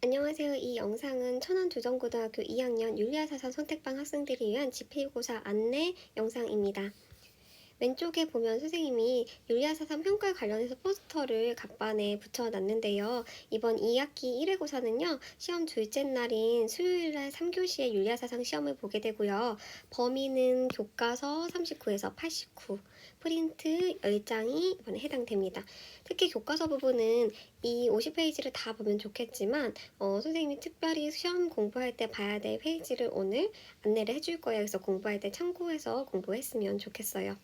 안녕하세요. 이 영상은 천안두정고등학교 2학년 윤리사상 선택반 학생들을 위한 지필고사 안내 영상입니다. 왼쪽에 보면 선생님이 윤리사상 평가에 관련해서 포스터를 갑반에 붙여놨는데요. 이번 2학기 1회고사는요. 시험 둘째 날인 수요일날 3교시에 윤리사상 시험을 보게 되고요. 범위는 교과서 39에서 89, 프린트 10장이 이번에 해당됩니다. 특히 교과서 부분은 이 50페이지를 다 보면 좋겠지만 선생님이 특별히 시험 공부할 때 봐야 될 페이지를 오늘 안내를 해줄 거예요. 그래서 공부할 때 참고해서 공부했으면 좋겠어요.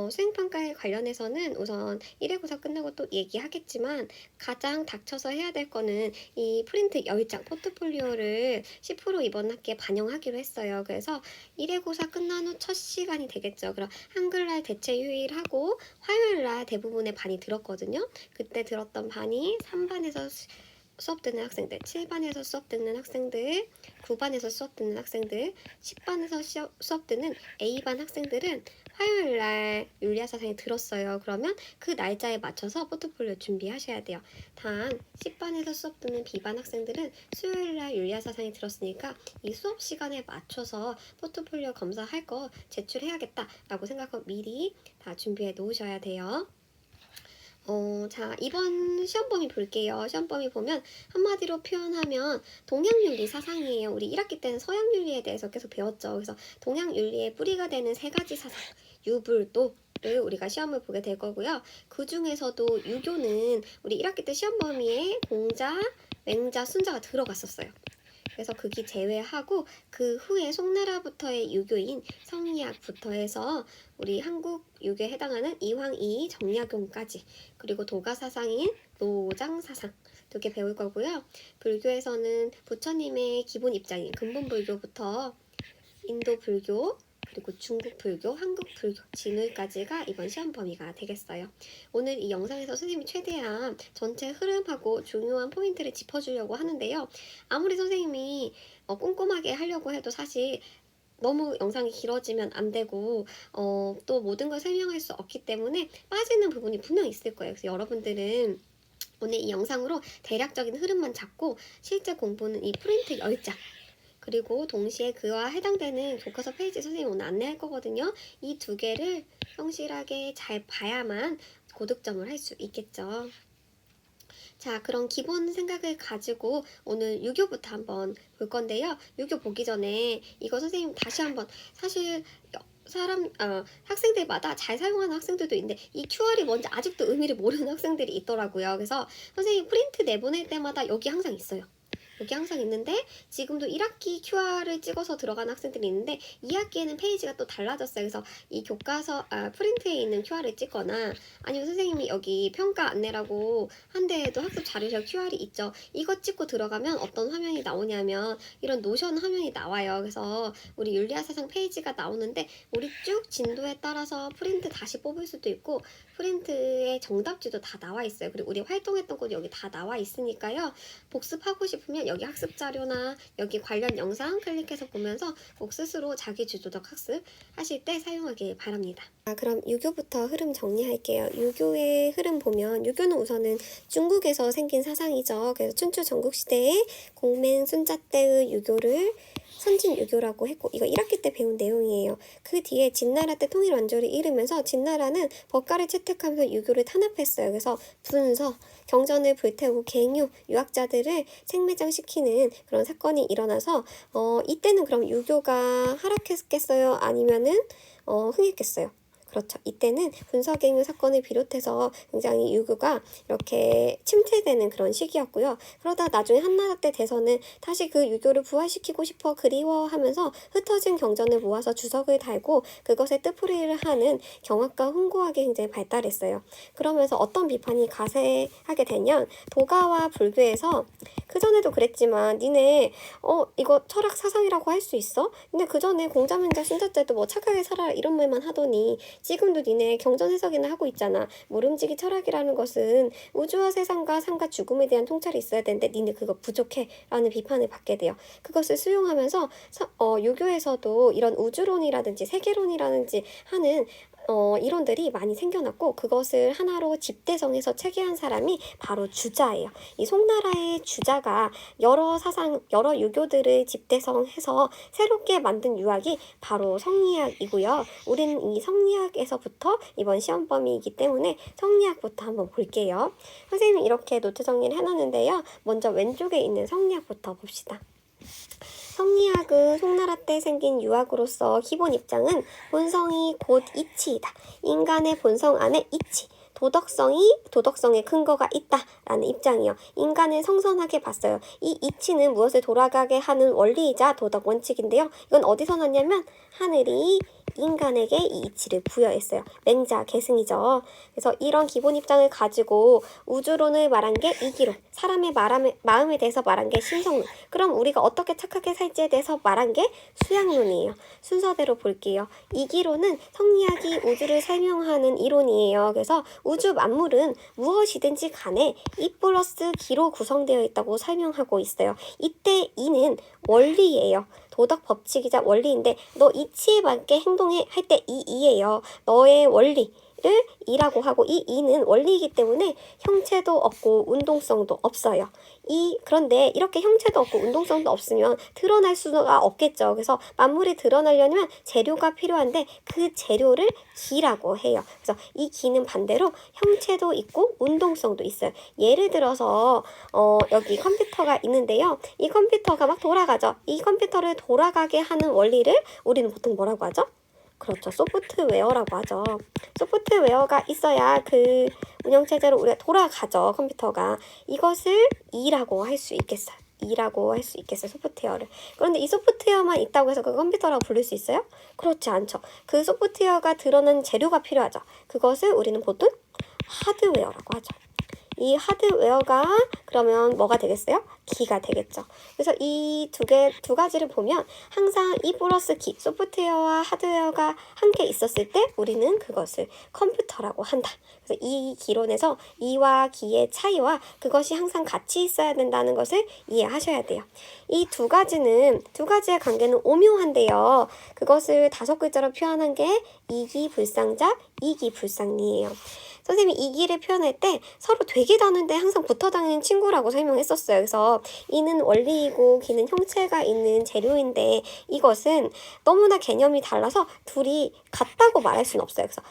수행평가에 관련해서는 우선 1회고사 끝나고 또 얘기하겠지만 가장 닥쳐서 해야 될 거는 이 프린트 10장 포트폴리오를 10% 이번 학기에 반영하기로 했어요. 그래서 1회고사 끝난 후 첫 시간이 되겠죠. 그럼 한글날 대체 휴일하고 화요일날 대부분의 반이 들었거든요. 그때 들었던 반이 3반에서 수업 듣는 학생들, 7반에서 수업 듣는 학생들, 9반에서 수업 듣는 학생들, 10반에서 수업 듣는 A반 학생들은 화요일날 윤리사상에 들었어요. 그러면 그 날짜에 맞춰서 포트폴리오 준비하셔야 돼요. 단 10반에서 수업 듣는 B반 학생들은 수요일날 윤리사상에 들었으니까 이 수업 시간에 맞춰서 포트폴리오 검사할 거 제출해야겠다라고 생각하고 미리 다 준비해 놓으셔야 돼요. 자, 이번 시험 범위 볼게요. 시험 범위 보면 한마디로 표현하면 동양윤리 사상이에요. 우리 1학기 때는 서양윤리에 대해서 계속 배웠죠. 그래서 동양윤리의 뿌리가 되는 세 가지 사상, 유불도를 우리가 시험을 보게 될 거고요. 그 중에서도 유교는 우리 1학기 때 시험 범위에 공자, 맹자, 순자가 들어갔었어요. 그래서 극이 제외하고 그 후에 송나라부터의 유교인 성리학부터 해서 우리 한국 유교에 해당하는 이황이 정약용까지, 그리고 도가사상인 노장사상 두 개 배울 거고요. 불교에서는 부처님의 기본 입장인 근본불교부터 인도 불교, 그리고 중국 불교, 한국 불교, 진울까지가 이번 시험 범위가 되겠어요. 오늘 이 영상에서 선생님이 최대한 전체 흐름하고 중요한 포인트를 짚어주려고 하는데요. 아무리 선생님이 꼼꼼하게 하려고 해도 사실 너무 영상이 길어지면 안 되고 또 모든 걸 설명할 수 없기 때문에 빠지는 부분이 분명 있을 거예요. 그래서 여러분들은 오늘 이 영상으로 대략적인 흐름만 잡고 실제 공부는 이 프린트 10장 그리고 동시에 그와 해당되는 교과서 페이지 선생님이 오늘 안내할 거거든요. 이 두 개를 성실하게 잘 봐야만 고득점을 할 수 있겠죠. 자, 그런 기본 생각을 가지고 오늘 유교부터 한번 볼 건데요. 유교 보기 전에 이거 선생님 다시 한번 사실 학생들마다 잘 사용하는 학생들도 있는데 이 QR이 뭔지 아직도 의미를 모르는 학생들이 있더라고요. 그래서 선생님 프린트 내보낼 때마다 여기 항상 있어요. 여기 항상 있는데 지금도 1학기 QR을 찍어서 들어간 학생들이 있는데 2학기에는 페이지가 또 달라졌어요. 그래서 이 교과서 프린트에 있는 QR을 찍거나 아니면 선생님이 여기 평가 안내라고 한 데에도 학습 자료실 QR이 있죠. 이거 찍고 들어가면 어떤 화면이 나오냐면 이런 노션 화면이 나와요. 그래서 우리 윤리사상 페이지가 나오는데 우리 쭉 진도에 따라서 프린트 다시 뽑을 수도 있고 프린트의 정답지도 다 나와 있어요. 그리고 우리 활동했던 곳 여기 다 나와 있으니까요. 복습하고 싶으면 여기 학습 자료나 여기 관련 영상 클릭해서 보면서 꼭 스스로 자기 주도적 학습 하실 때 사용하길 바랍니다. 그럼 유교부터 흐름 정리할게요. 유교의 흐름 보면 유교는 우선은 중국에서 생긴 사상이죠. 그래서 춘추 전국시대에 공맹 순자 때의 유교를 선진유교라고 했고 이거 1학기 때 배운 내용이에요. 그 뒤에 진나라 때 통일 완조를 이루면서 진나라는 법가를 채택하면서 유교를 탄압했어요. 그래서 분서, 경전을 불태우고 갱유, 유학자들을 생매장시키는 그런 사건이 일어나서 이때는 그럼 유교가 하락했겠어요? 아니면은 흥했겠어요? 그렇죠. 이때는 분서갱유 사건을 비롯해서 굉장히 유교가 이렇게 침체되는 그런 시기였고요. 그러다 나중에 한나라 때 돼서는 다시 그 유교를 부활시키고 싶어 그리워하면서 흩어진 경전을 모아서 주석을 달고 그것에 뜻풀이를 하는 경학과 홍고학이 굉장히 발달했어요. 그러면서 어떤 비판이 가세하게 되냐, 도가와 불교에서 그전에도 그랬지만 니네 이거 철학 사상이라고 할 수 있어? 근데 그전에 공자맹자 순자 때도 뭐 착하게 살아라 이런 말만 하더니 지금도 니네 경전 해석이나 하고 있잖아. 모름지기 철학이라는 것은 우주와 세상과 삶과 죽음에 대한 통찰이 있어야 되는데 니네 그거 부족해 라는 비판을 받게 돼요. 그것을 수용하면서 유교에서도 이런 우주론이라든지 세계론이라든지 하는 이론들이 많이 생겨났고 그것을 하나로 집대성해서 체계한 사람이 바로 주자예요. 이 송나라의 주자가 여러 사상, 여러 유교들을 집대성해서 새롭게 만든 유학이 바로 성리학이고요. 우리는 이 성리학에서부터 이번 시험 범위이기 때문에 성리학부터 한번 볼게요. 선생님이 이렇게 노트 정리를 해놨는데요. 먼저 왼쪽에 있는 성리학부터 봅시다. 성리학은 송나라 때 생긴 유학으로서 기본 입장은 본성이 곧 이치이다. 인간의 본성 안에 이치, 도덕성의 근거가 있다라는 입장이요. 인간을 성선하게 봤어요. 이 이치는 무엇을 돌아가게 하는 원리이자 도덕 원칙인데요. 이건 어디서 났냐면 하늘이 인간에게 이 이치를 부여했어요. 맹자, 계승이죠. 그래서 이런 기본 입장을 가지고 우주론을 말한 게 이기론, 사람의 마음에 대해서 말한 게 심성론, 그럼 우리가 어떻게 착하게 살지에 대해서 말한 게 수양론이에요. 순서대로 볼게요. 이기론은 성리학이 우주를 설명하는 이론이에요. 그래서 우주 만물은 무엇이든지 간에 이 플러스 기로 구성되어 있다고 설명하고 있어요. 이때 이는 원리예요. 도덕 법칙이자 원리인데 너 이치에 맞게 행동해 할 때 이 이예요. 너의 원리를 이라고 하고 이 이는 원리이기 때문에 형체도 없고 운동성도 없어요. 그런데 이렇게 형체도 없고 운동성도 없으면 드러날 수가 없겠죠. 그래서 만물이 드러나려면 재료가 필요한데 그 재료를 기라고 해요. 그래서 이 기는 반대로 형체도 있고 운동성도 있어요. 예를 들어서 여기 컴퓨터가 있는데요. 이 컴퓨터가 막 돌아가죠. 이 컴퓨터를 돌아가게 하는 원리를 우리는 보통 뭐라고 하죠? 그렇죠. 소프트웨어라고 하죠. 소프트웨어가 있어야 그 운영체제로 우리가 돌아가죠. 컴퓨터가. 이것을 E라고 할 수 있겠어요. E라고 할 수 있겠어요. 소프트웨어를. 그런데 이 소프트웨어만 있다고 해서 그 컴퓨터라고 부를 수 있어요? 그렇지 않죠. 그 소프트웨어가 드러난 재료가 필요하죠. 그것을 우리는 보통 하드웨어라고 하죠. 이 하드웨어가 그러면 뭐가 되겠어요? 기가 되겠죠. 그래서 이 두 가지를 보면 항상 이 플러스 기, 소프트웨어와 하드웨어가 함께 있었을 때 우리는 그것을 컴퓨터라고 한다. 그래서 이 기론에서 이와 기의 차이와 그것이 항상 같이 있어야 된다는 것을 이해하셔야 돼요. 이 두 가지의 관계는 오묘한데요. 그것을 5글자로 표현한 게 이기불상작, 이기불상리예요. 선생님이 이기를 표현할 때 서로 되게 다른데 항상 붙어 다니는 친구라고 설명했었어요. 그래서 이는 원리이고 기는 형체가 있는 재료인데 이것은 너무나 개념이 달라서 둘이 같다고 말할 수는 없어요. 그래서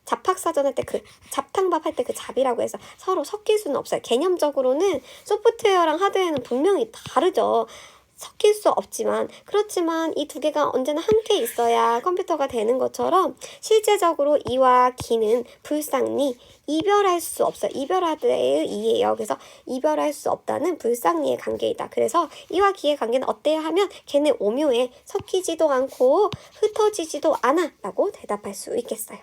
잡학사전 할 때 잡탕밥 할 때 그 잡이라고 해서 서로 섞일 수는 없어요. 개념적으로는 소프트웨어랑 하드웨어는 분명히 다르죠. 섞일 수 없지만 그렇지만 이 두 개가 언제나 함께 있어야 컴퓨터가 되는 것처럼 실제적으로 이와 기는 불상리 이별할 수 없어요. 이별하드의 이예요. 그래서 이별할 수 없다는 불상리의 관계이다. 그래서 이와 기의 관계는 어때요 하면 걔네 오묘해 섞이지도 않고 흩어지지도 않아 라고 대답할 수 있겠어요.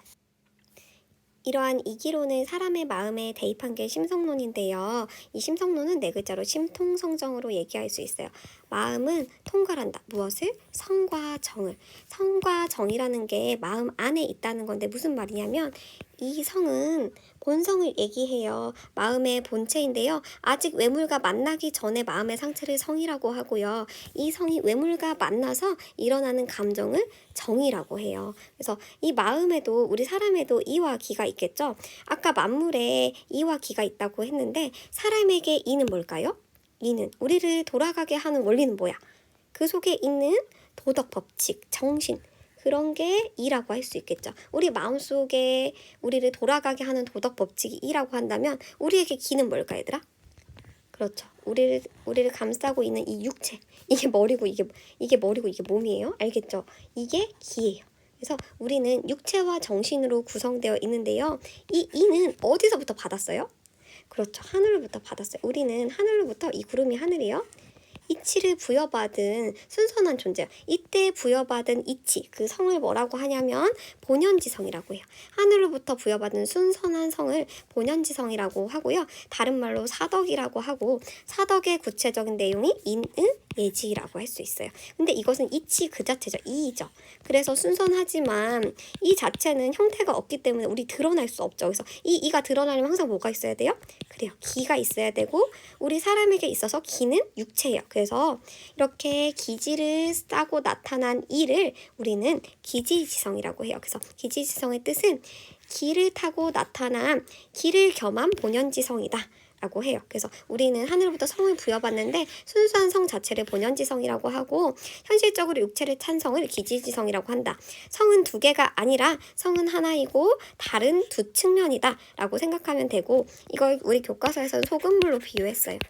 이러한 이기론을 사람의 마음에 대입한 게 심성론인데요. 이 심성론은 4글자로 심통성정으로 얘기할 수 있어요. 마음은 통괄한다. 무엇을? 성과 정을. 성과 정이라는 게 마음 안에 있다는 건데 무슨 말이냐면 이 성은 본성을 얘기해요. 마음의 본체인데요. 아직 외물과 만나기 전에 마음의 상태를 성이라고 하고요. 이 성이 외물과 만나서 일어나는 감정을 정이라고 해요. 그래서 이 마음에도 우리 사람에도 이와 기가 있겠죠. 아까 만물에 이와 기가 있다고 했는데 사람에게 이는 뭘까요? 이는 우리를 돌아가게 하는 원리는 뭐야? 그 속에 있는 도덕 법칙, 정신 그런 게 이라고 할 수 있겠죠. 우리 마음속에 우리를 돌아가게 하는 도덕 법칙이 이라고 한다면 우리에게 기는 뭘까 얘들아? 그렇죠. 우리를 감싸고 있는 이 육체. 이게 머리고 이게 몸이에요. 알겠죠? 이게 기예요. 그래서 우리는 육체와 정신으로 구성되어 있는데요. 이 이는 어디서부터 받았어요? 그렇죠. 하늘로부터 받았어요. 우리는 하늘로부터 이 구름이 하늘이요. 이치를 부여받은 순선한 존재예요. 이때 부여받은 이치, 그 성을 뭐라고 하냐면 본연지성이라고 해요. 하늘로부터 부여받은 순선한 성을 본연지성이라고 하고요. 다른 말로 사덕이라고 하고 사덕의 구체적인 내용이 인은 예지라고 할 수 있어요. 근데 이것은 이치 그 자체죠. 이죠. 그래서 순선하지만 이 자체는 형태가 없기 때문에 우리 드러날 수 없죠. 그래서 이가 드러나려면 항상 뭐가 있어야 돼요? 그래요. 기가 있어야 되고 우리 사람에게 있어서 기는 육체예요. 그래서 이렇게 기지를 싸고 나타난 이를 우리는 기지지성이라고 해요. 그래서 기지지성의 뜻은 기를 타고 나타난 기를 겸한 본연지성이다 라고 해요. 그래서 우리는 하늘부터 성을 부여받는데 순수한 성 자체를 본연지성이라고 하고 현실적으로 육체를 찬 성을 기지지성이라고 한다. 성은 두 개가 아니라 성은 하나이고 다른 두 측면이다 라고 생각하면 되고 이걸 우리 교과서에서는 소금물로 비유했어요.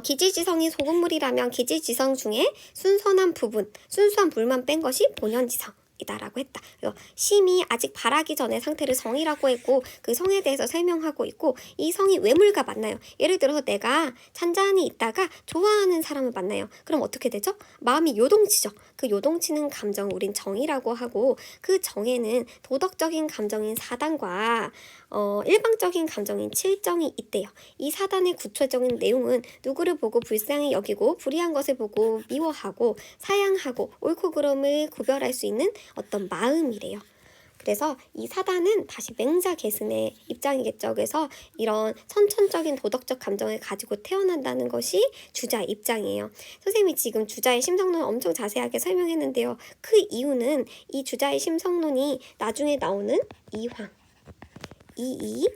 기지지성이 소금물이라면 기지지성 중에 순수한 부분, 순수한 물만 뺀 것이 본연지성. 이다라고 했다. 그래서 심이 아직 발하기 전의 상태를 성이라고 했고 그 성에 대해서 설명하고 있고 이 성이 외물과 만나요. 예를 들어서 내가 잔잔히 있다가 좋아하는 사람을 만나요. 그럼 어떻게 되죠? 마음이 요동치죠. 그 요동치는 감정 우린 정이라고 하고 그 정에는 도덕적인 감정인 사단과 일방적인 감정인 칠정이 있대요. 이 사단의 구체적인 내용은 누구를 보고 불쌍히 여기고 불의한 것을 보고 미워하고 사양하고 옳고 그름을 구별할 수 있는 어떤 마음이래요. 그래서 이 사단은 다시 맹자 계승의 입장이겠죠. 그래서 이런 선천적인 도덕적 감정을 가지고 태어난다는 것이 주자의 입장이에요. 선생님이 지금 주자의 심성론 엄청 자세하게 설명했는데요. 그 이유는 이 주자의 심성론이 나중에 나오는 이황, 이이,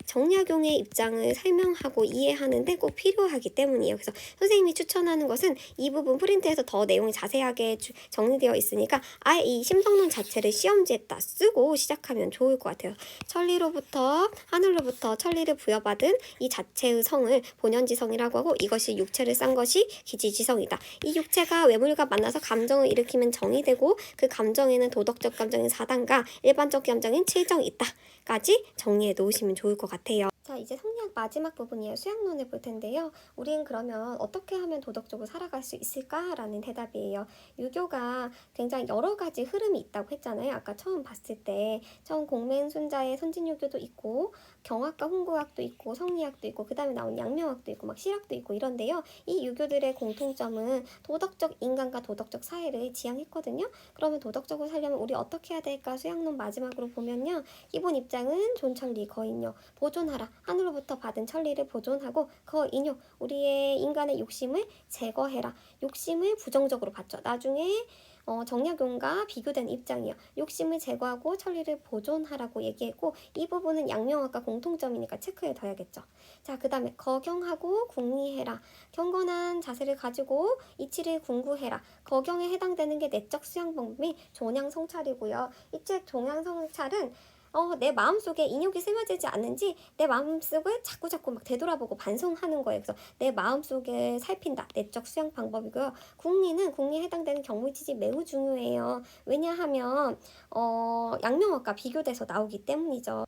정약용의 입장을 설명하고 이해하는데 꼭 필요하기 때문이에요. 그래서 선생님이 추천하는 것은 이 부분 프린트에서 더 내용이 자세하게 정리되어 있으니까 아예 이 심성론 자체를 시험지에다 쓰고 시작하면 좋을 것 같아요. 천리로부터 하늘로부터 천리를 부여받은 이 자체의 성을 본연지성이라고 하고 이것이 육체를 싼 것이 기지지성이다. 이 육체가 외물과 만나서 감정을 일으키면 정이 되고 그 감정에는 도덕적 감정인 사단과 일반적 감정인 칠정이 있다. 까지 정리해 놓으시면 좋을 것 같아요. 자, 이제 성리학 마지막 부분이에요. 수양론을 볼 텐데요. 우린 그러면 어떻게 하면 도덕적으로 살아갈 수 있을까라는 대답이에요. 유교가 굉장히 여러 가지 흐름이 있다고 했잖아요. 아까 처음 봤을 때 처음 공맹순자의 선진유교도 있고 경학과 홍구학도 있고 성리학도 있고 그 다음에 나온 양명학도 있고 막 실학도 있고 이런데요. 이 유교들의 공통점은 도덕적 인간과 도덕적 사회를 지향했거든요. 그러면 도덕적으로 살려면 우리 어떻게 해야 될까? 수양론 마지막으로 보면요. 기본 입장은 존천리 거인력 보존하라. 하늘로부터 받은 천리를 보존하고 거인욕 우리의 인간의 욕심을 제거해라. 욕심을 부정적으로 봤죠. 나중에 정약용과 비교된 입장이에요. 욕심을 제거하고 천리를 보존하라고 얘기했고 이 부분은 양명학과 공통점이니까 체크해 둬야겠죠. 자, 그 다음에 거경하고 궁리해라. 경건한 자세를 가지고 이치를 궁구해라. 거경에 해당되는 게 내적 수양 방법이 종양성찰이고요. 이 책 종양성찰은 내 마음속에 인욕이 스며들지 않는지 내 마음속을 자꾸 막 되돌아보고 반성하는 거예요. 그래서 내 마음속에 살핀다. 내적 수양 방법이고요. 궁리에 해당되는 경물치지 매우 중요해요. 왜냐하면 양명학과 비교돼서 나오기 때문이죠.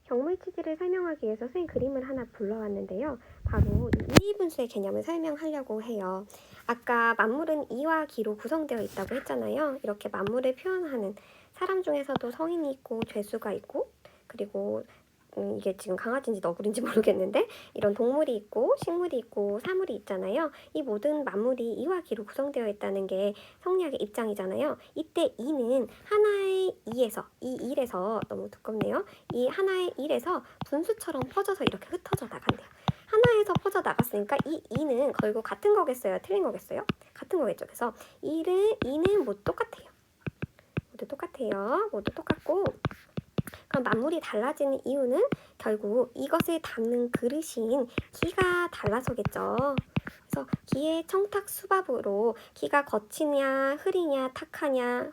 경물치지를 설명하기 위해서 선생님 그림을 하나 불러왔는데요. 바로 이 이분수의 개념을 설명하려고 해요. 아까 만물은 이와 기로 구성되어 있다고 했잖아요. 이렇게 만물을 표현하는 사람 중에서도 성인이 있고 죄수가 있고 그리고 이게 지금 강아지인지 너구리인지 모르겠는데 이런 동물이 있고 식물이 있고 사물이 있잖아요. 이 모든 만물이 이와 기로 구성되어 있다는 게 성리학의 입장이잖아요. 이때 이는 하나의 이에서 이 일에서 너무 두껍네요. 이 하나의 일에서 분수처럼 퍼져서 이렇게 흩어져 나간대요. 하나에서 퍼져 나갔으니까 이 이는 결국 같은 거겠어요? 틀린 거겠어요? 같은 거겠죠. 그래서 이는 모두 똑같아요. 모두 똑같고 그럼 만물이 달라지는 이유는 결국 이것을 담는 그릇인 기가 달라서겠죠. 그래서 기의 청탁 수밥으로 기가 거치냐 흐리냐 탁하냐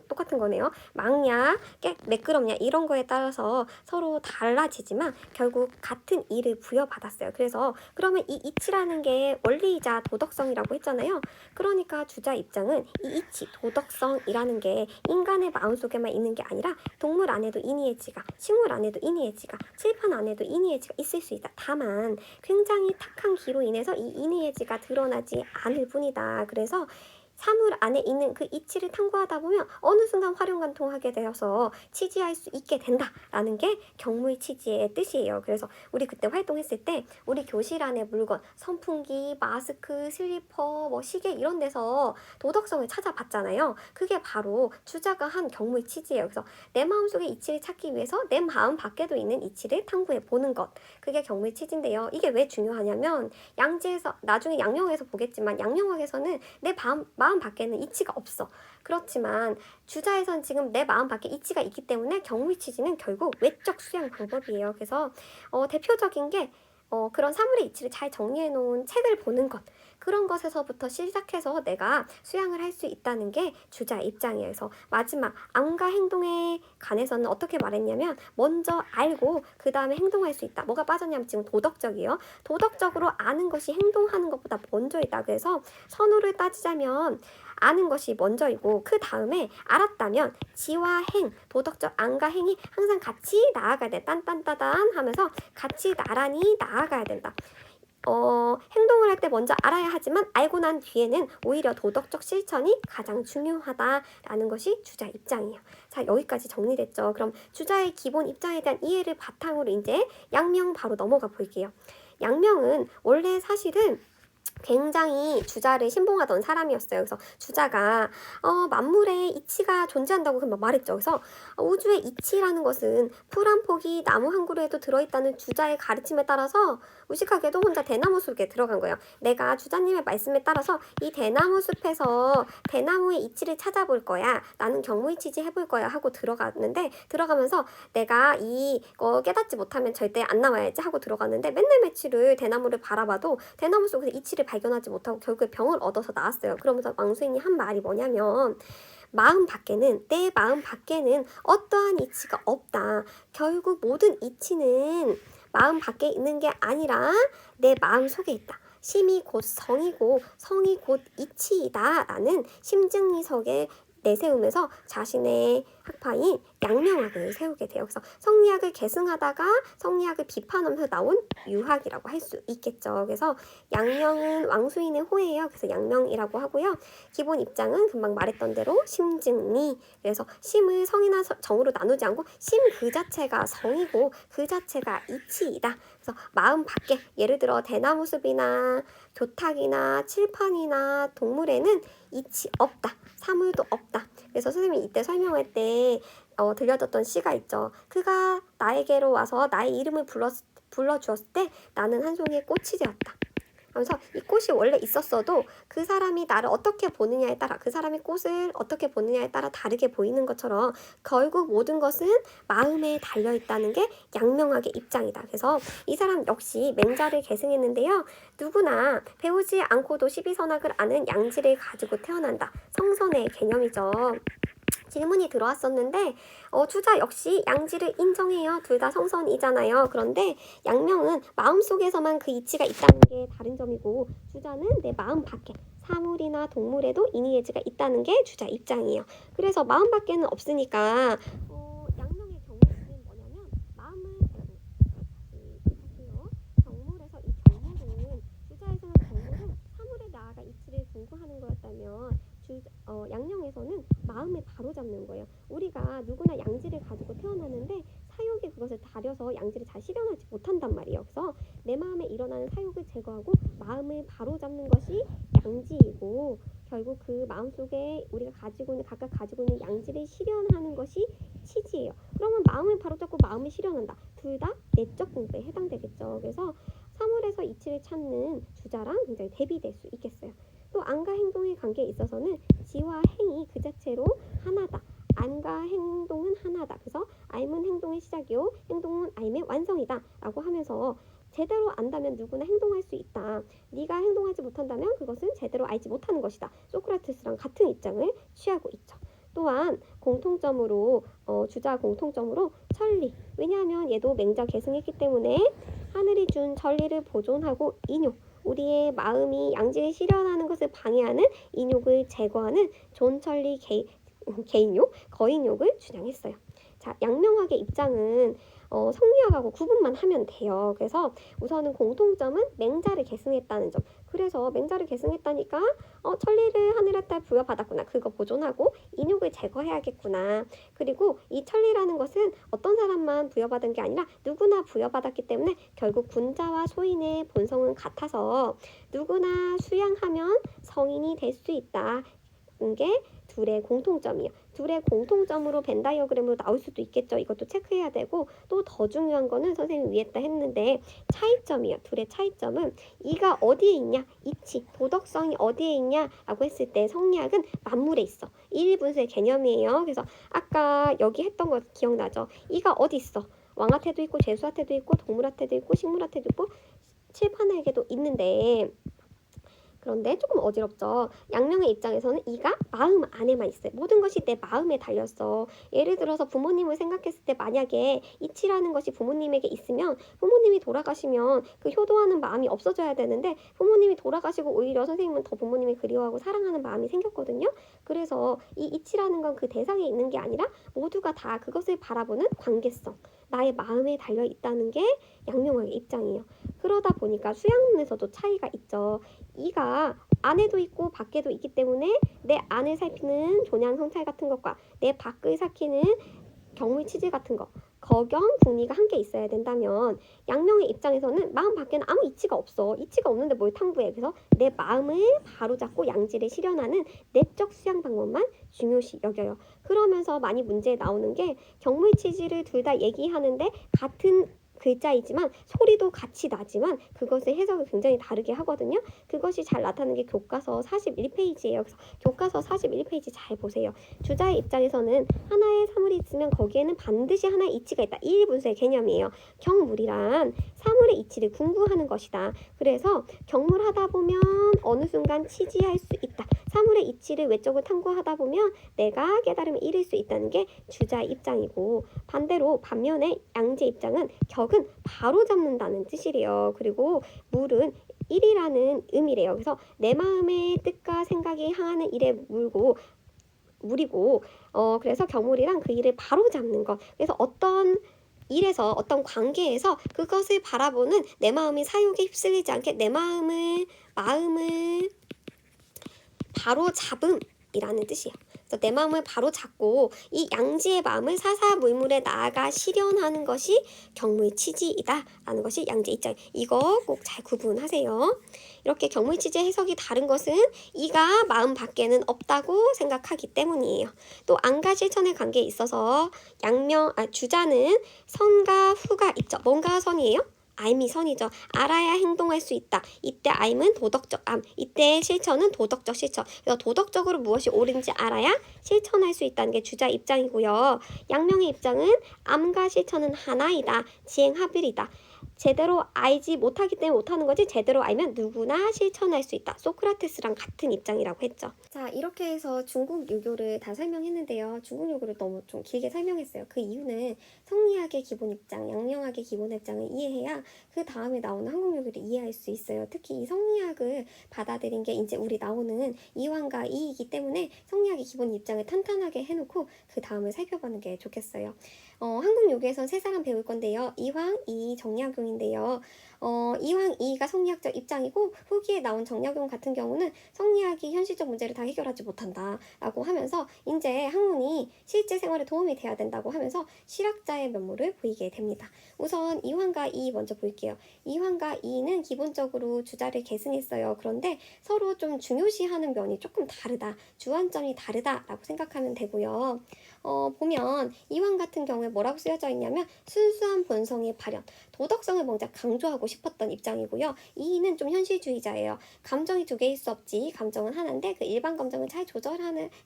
똑같은 거네요. 막냐 매끄럽냐 이런 거에 따라서 서로 달라지지만 결국 같은 일을 부여받았어요. 그래서 그러면 이 이치라는 게 원리이자 도덕성이라고 했잖아요. 그러니까 주자 입장은 이 이치 도덕성이라는 게 인간의 마음속에만 있는 게 아니라 동물 안에도 이니에지가 식물 안에도 이니에지가 칠판 안에도 이니에지가 있을 수 있다. 다만 굉장히 탁한 기로 인해서 이 이니에지가 드러나지 않을 뿐이다. 그래서 사물 안에 있는 그 이치를 탐구하다 보면 어느 순간 활용관통하게 되어서 치지할 수 있게 된다라는 게 경무의 치지의 뜻이에요. 그래서 우리 그때 활동했을 때 우리 교실 안에 물건, 선풍기, 마스크, 슬리퍼, 뭐 시계 이런 데서 도덕성을 찾아봤잖아요. 그게 바로 주자가 한 경무의 치지예요. 그래서 내 마음속의 이치를 찾기 위해서 내 마음 밖에도 있는 이치를 탐구해 보는 것. 그게 경무의 치지인데요. 이게 왜 중요하냐면 양지에서 나중에 양령에서 보겠지만 양령학에서는 내 마음 밖에는 이치가 없어. 그렇지만 주자에선 지금 내 마음 밖에 이치가 있기 때문에 경무의 치지는 결국 외적 수양 방법이에요. 그래서 대표적인 게 그런 사물의 이치를 잘 정리해 놓은 책을 보는 것. 그런 것에서부터 시작해서 내가 수양을 할 수 있다는 게 주자의 입장이에요. 그래서 마지막 암과 행동에 관해서는 어떻게 말했냐면 먼저 알고 그 다음에 행동할 수 있다. 뭐가 빠졌냐면 지금 도덕적이에요. 도덕적으로 아는 것이 행동하는 것보다 먼저이다. 그래서 선우를 따지자면 아는 것이 먼저이고 그 다음에 알았다면 지와 행, 도덕적 안과 행이 항상 같이 나아가야 돼. 딴딴따단 하면서 같이 나란히 나아가야 된다. 행동을 할 때 먼저 알아야 하지만 알고 난 뒤에는 오히려 도덕적 실천이 가장 중요하다라는 것이 주자 입장이에요. 자, 여기까지 정리됐죠. 그럼 주자의 기본 입장에 대한 이해를 바탕으로 이제 양명 바로 넘어가 볼게요. 양명은 원래 사실은 굉장히 주자를 신봉하던 사람이었어요. 그래서 주자가 만물에 이치가 존재한다고 막 말했죠. 그래서 우주의 이치라는 것은 풀 한 폭이 나무 한 그루에도 들어있다는 주자의 가르침에 따라서 무식하게도 혼자 대나무 숲에 들어간 거예요. 내가 주자님의 말씀에 따라서 이 대나무 숲에서 대나무의 이치를 찾아볼 거야. 나는 경무이치지 해볼 거야 하고 들어갔는데 들어가면서 내가 이거 깨닫지 못하면 절대 안 나와야지 하고 들어갔는데 맨날 며칠을 대나무를 바라봐도 대나무 속에서 이치를 발견하지 못하고 결국에 병을 얻어서 나왔어요. 그러면서 왕수인이 한 말이 뭐냐면 내 마음 밖에는 어떠한 이치가 없다. 결국 모든 이치는 마음 밖에 있는 게 아니라 내 마음 속에 있다. 심이 곧 성이고 성이 곧 이치이다 라는 심증리석에 내세우면서 자신의 학파인 양명학을 세우게 돼요. 그래서 성리학을 계승하다가 성리학을 비판하면서 나온 유학이라고 할 수 있겠죠. 그래서 양명은 왕수인의 호예요. 그래서 양명이라고 하고요. 기본 입장은 금방 말했던 대로 심증리. 그래서 심을 성이나 정으로 나누지 않고 심 그 자체가 성이고 그 자체가 이치이다. 그래서 마음 밖에 예를 들어 대나무 숲이나 교탁이나 칠판이나 동물에는 이치 없다. 사물도 없다. 그래서 선생님이 이때 설명할 때 들려줬던 시가 있죠. 그가 나에게로 와서 나의 이름을 불러주었을 때 나는 한 송이의 꽃이 되었다. 그래서 이 꽃이 원래 있었어도 그 사람이 나를 어떻게 보느냐에 따라 그 사람이 꽃을 어떻게 보느냐에 따라 다르게 보이는 것처럼 결국 모든 것은 마음에 달려있다는 게 양명학의 입장이다. 그래서 이 사람 역시 맹자를 계승했는데요. 누구나 배우지 않고도 12선학을 아는 양지를 가지고 태어난다. 성선의 개념이죠. 질문이 들어왔었는데 주자 역시 양지를 인정해요. 둘 다 성선이잖아요. 그런데 양명은 마음속에서만 그 이치가 있다는 게 다른 점이고 주자는 내 마음 밖에 사물이나 동물에도 이니에즈가 있다는 게 주자 입장이에요. 그래서 마음 밖에는 없으니까 양명의 경우는 뭐냐면 마음을 경물에서 이 경물은 주자에서는 경물은 사물에 나아가 이치를 궁구하는 거였다면 양령에서는 마음을 바로잡는 거예요. 우리가 누구나 양지를 가지고 태어나는데 사욕이 그것을 다려서 양지를 잘 실현하지 못한단 말이에요. 그래서 내 마음에 일어나는 사욕을 제거하고 마음을 바로잡는 것이 양지이고 결국 그 마음속에 우리가 각각 가지고 있는 양지를 실현하는 것이 치지예요. 그러면 마음을 바로잡고 마음을 실현한다. 둘 다 내적 공부에 해당되겠죠. 그래서 사물에서 이치를 찾는 주자랑 굉장히 대비될 수 있겠어요. 또 안과 행동의 관계에 있어서는 지와 행이 그 자체로 하나다. 안과 행동은 하나다. 그래서 알은 행동의 시작이요. 행동은 알의 완성이다. 라고 하면서 제대로 안다면 누구나 행동할 수 있다. 네가 행동하지 못한다면 그것은 제대로 알지 못하는 것이다. 소크라테스랑 같은 입장을 취하고 있죠. 또한 공통점으로 주자 공통점으로 천리. 왜냐하면 얘도 맹자 계승했기 때문에 하늘이 준 천리를 보존하고 인욕. 우리의 마음이 양지를 실현하는 것을 방해하는 인욕을 제거하는 존천리 개인욕, 거인욕을 주장했어요. 자, 양명학의 입장은 성리학하고 구분만 하면 돼요. 그래서 우선은 공통점은 맹자를 계승했다는 점. 그래서 맹자를 계승했다니까 천리를 하늘의 딸 부여받았구나. 그거 보존하고 인욕을 제거해야겠구나. 그리고 이 천리라는 것은 어떤 사람만 부여받은 게 아니라 누구나 부여받았기 때문에 결국 군자와 소인의 본성은 같아서 누구나 수양하면 성인이 될 수 있다. 게 둘의 공통점이에요. 둘의 공통점으로 벤 다이어그램으로 나올 수도 있겠죠. 이것도 체크해야 되고 또 더 중요한 거는 선생님이 위에다 했는데 차이점이에요. 둘의 차이점은 이가 어디에 있냐? 이치, 도덕성이 어디에 있냐라고 했을 때 성리학은 만물에 있어. 일분수의 개념이에요. 그래서 아까 여기 했던 거 기억나죠? 이가 어디 있어? 왕한테도 있고 죄수한테도 있고 동물한테도 있고 식물한테도 있고 칠판에게도 있는데 그런데 조금 어지럽죠. 양명의 입장에서는 이가 마음 안에만 있어요. 모든 것이 내 마음에 달렸어. 예를 들어서 부모님을 생각했을 때 만약에 이치라는 것이 부모님에게 있으면 부모님이 돌아가시면 그 효도하는 마음이 없어져야 되는데 부모님이 돌아가시고 오히려 선생님은 더 부모님이 그리워하고 사랑하는 마음이 생겼거든요. 그래서 이 이치라는 건 그 대상에 있는 게 아니라 모두가 다 그것을 바라보는 관계성. 나의 마음에 달려 있다는 게 양명학의 입장이에요. 그러다 보니까 수양론에서도 차이가 있죠. 이가 안에도 있고 밖에도 있기 때문에 내 안을 살피는 종양 성찰 같은 것과 내 밖을 살피는 경물 치질 같은 거 거경, 북리가 함께 있어야 된다면 양명의 입장에서는 마음 밖에는 아무 이치가 없어. 이치가 없는데 뭘 탐구해. 그래서 내 마음을 바로잡고 양지를 실현하는 내적 수양 방법만 중요시 여겨요. 그러면서 많이 문제에 나오는 게 경물 치질을 둘 다 얘기하는데 같은 글자이지만 소리도 같이 나지만 그것의 해석을 굉장히 다르게 하거든요. 그것이 잘 나타나는 게 교과서 41페이지예요. 그래서 교과서 41페이지 잘 보세요. 주자의 입장에서는 하나의 사물이 있으면 거기에는 반드시 하나의 이치가 있다. 이일분수의 개념이에요. 경물이란 사물의 이치를 궁구하는 것이다. 그래서 경물하다 보면 어느 순간 치지할 수 있다. 사물의 이치를 외적으로 탐구하다 보면 내가 깨달음을 이룰 수 있다는 게 주자의 입장이고 반대로 반면에 양재 입장은 격은 바로 잡는다는 뜻이래요. 그리고 물은 일이라는 의미래요. 그래서 내 마음의 뜻과 생각이 향하는 일에 물이고 그래서 경물이란 그 일을 바로 잡는 것. 그래서 어떤 일에서 어떤 관계에서 그것을 바라보는 내 마음이 사욕에 휩쓸리지 않게 내 마음을 바로 잡음이라는 뜻이에요. 그래서 내 마음을 바로 잡고 이 양지의 마음을 사사물물에 나아가 실현하는 것이 경물치지이다라는 것이 양지 입장. 이거 꼭 잘 구분하세요. 이렇게 경물치지 해석이 다른 것은 이가 마음 밖에는 없다고 생각하기 때문이에요. 또 안과 실천의 관계에 있어서 주자는 선과 후가 있죠. 뭔가 선이에요? 암이 선이죠. 알아야 행동할 수 있다. 이때 암은 도덕적 암, 이때 실천은 도덕적 실천. 그래서 도덕적으로 무엇이 옳은지 알아야 실천할 수 있다는 게 주자 입장이고요. 양명의 입장은 암과 실천은 하나이다. 지행합일이다. 제대로 알지 못하기 때문에 못하는 거지 제대로 알면 누구나 실천할 수 있다. 소크라테스랑 같은 입장이라고 했죠. 자, 이렇게 해서 중국 유교를 다 설명했는데요. 중국 유교를 너무 좀 길게 설명했어요. 그 이유는 성리학의 기본 입장, 양명학의 기본 입장을 이해해야 그 다음에 나오는 한국 유교를 이해할 수 있어요. 특히 이 성리학을 받아들인 게 이제 우리 나오는 이황과 이이기 때문에 성리학의 기본 입장을 탄탄하게 해놓고 그 다음을 살펴보는 게 좋겠어요. 한국 요기에선 세 사람 배울 건데요. 이황, 이이, 정약용인데요. 이황, 이이가 성리학적 입장이고 후기에 나온 정약용 같은 경우는 성리학이 현실적 문제를 다 해결하지 못한다 라고 하면서 이제 학문이 실제 생활에 도움이 돼야 된다고 하면서 실학자의 면모를 보이게 됩니다. 우선 이황과 이이 먼저 볼게요. 이황과 이이는 기본적으로 주자를 계승했어요. 그런데 서로 좀 중요시하는 면이 조금 다르다. 주안점이 다르다라고 생각하면 되고요. 보면 이황 같은 경우에 뭐라고 쓰여져 있냐면 순수한 본성의 발현, 도덕성을 먼저 강조하고 싶었던 입장이고요. 이이는 좀 현실주의자예요. 감정이 두 개일 수 없지. 감정은 하나인데 그 일반 감정을 잘